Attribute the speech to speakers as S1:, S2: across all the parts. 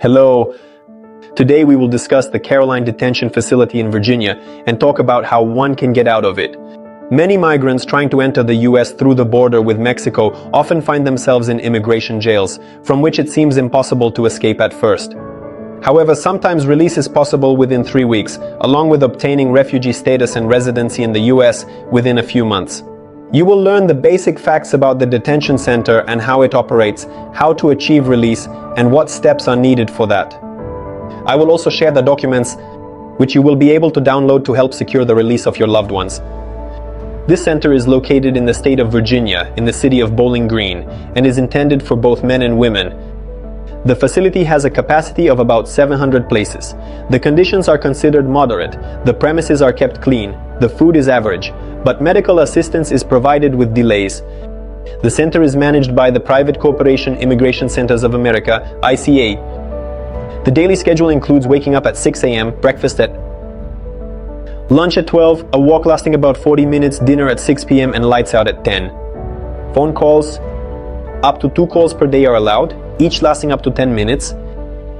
S1: Hello. Today we will discuss the Caroline Detention Facility in Virginia and talk about how one can get out of it. Many migrants trying to enter the US through the border with Mexico often find themselves in immigration jails, from which it seems impossible to escape at first. However, sometimes release is possible within 3 weeks, along with obtaining refugee status and residency in the US within a few months. You will learn the basic facts about the detention center and how it operates, how to achieve release, and what steps are needed for that. I will also share the documents which you will be able to download to help secure the release of your loved ones. This center is located in the state of Virginia, in the city of Bowling Green, and is intended for both men and women. The facility has a capacity of about 700 places. The conditions are considered moderate, the premises are kept clean, the food is average, but medical assistance is provided with delays. The center is managed by the private corporation Immigration Centers of America, ICA. The daily schedule includes waking up at 6 a.m., breakfast at lunch at 12, a walk lasting about 40 minutes, dinner at 6 p.m. and lights out at 10. Phone calls, up to 2 calls per day are allowed, each lasting up to 10 minutes.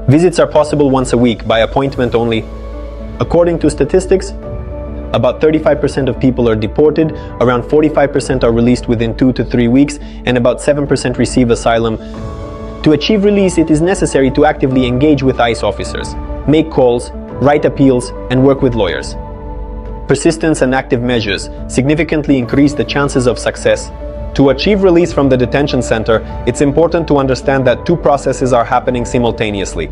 S1: Visits are possible once a week by appointment only. According to statistics, about 35% of people are deported, around 45% are released within 2 to 3 weeks, and about 7% receive asylum. To achieve release, it is necessary to actively engage with ICE officers, make calls, write appeals, and work with lawyers. Persistence and active measures significantly increase the chances of success. To achieve release from the detention center, it's important to understand that 2 processes are happening simultaneously.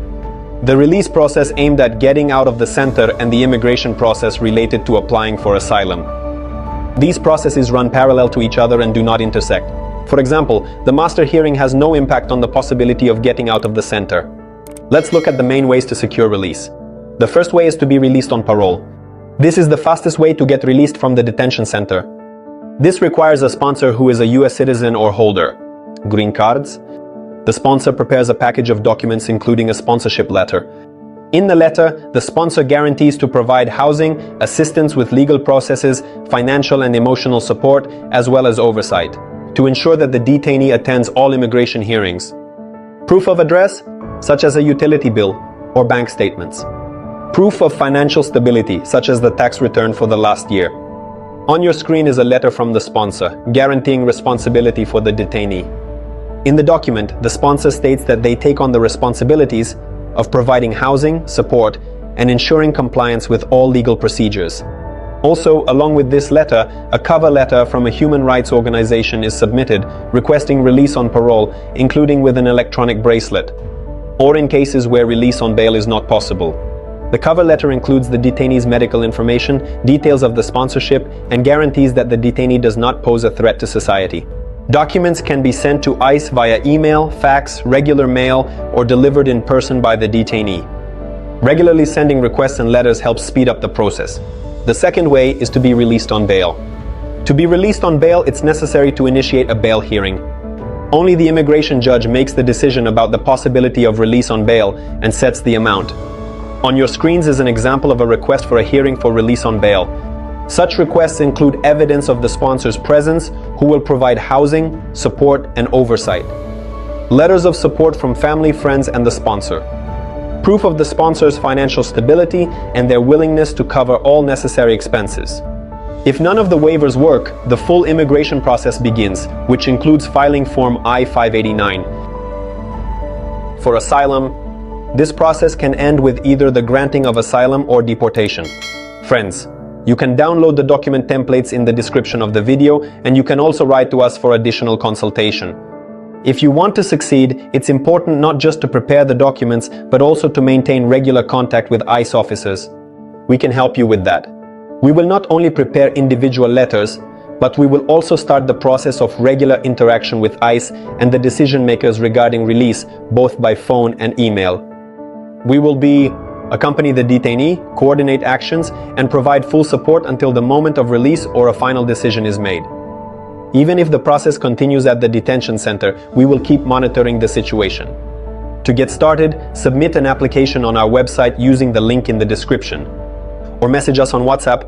S1: The release process aimed at getting out of the center and the immigration process related to applying for asylum. These processes run parallel to each other and do not intersect. For example, the master hearing has no impact on the possibility of getting out of the center. Let's look at the main ways to secure release. The first way is to be released on parole. This is the fastest way to get released from the detention center. This requires a sponsor who is a US citizen or holder. Green cards. The sponsor prepares a package of documents including a sponsorship letter. In the letter, the sponsor guarantees to provide housing, assistance with legal processes, financial and emotional support, as well as oversight, to ensure that the detainee attends all immigration hearings. Proof of address, such as a utility bill or bank statements. Proof of financial stability, such as the tax return for the last year. On your screen is a letter from the sponsor, guaranteeing responsibility for the detainee. In the document, the sponsor states that they take on the responsibilities of providing housing, support, and ensuring compliance with all legal procedures. Also, along with this letter, a cover letter from a human rights organization is submitted requesting release on parole, including with an electronic bracelet, or in cases where release on bail is not possible. The cover letter includes the detainee's medical information, details of the sponsorship, and guarantees that the detainee does not pose a threat to society. Documents can be sent to ICE via email, fax, regular mail, or delivered in person by the detainee. Regularly sending requests and letters helps speed up the process. The second way is to be released on bail. To be released on bail, it's necessary to initiate a bail hearing. Only the immigration judge makes the decision about the possibility of release on bail and sets the amount. On your screens is an example of a request for a hearing for release on bail. Such requests include evidence of the sponsor's presence, who will provide housing, support, and oversight. Letters of support from family, friends, and the sponsor. Proof of the sponsor's financial stability and their willingness to cover all necessary expenses. If none of the waivers work, the full immigration process begins, which includes filing Form I-589. For asylum, this process can end with either the granting of asylum or deportation. Friends, you can download the document templates in the description of the video, and you can also write to us for additional consultation. If you want to succeed, it's important not just to prepare the documents, but also to maintain regular contact with ICE officers. We can help you with that. We will not only prepare individual letters, but we will also start the process of regular interaction with ICE and the decision makers regarding release, both by phone and email. We will accompany the detainee, coordinate actions, and provide full support until the moment of release or a final decision is made. Even if the process continues at the detention center, we will keep monitoring the situation. To get started, submit an application on our website using the link in the description, or message us on WhatsApp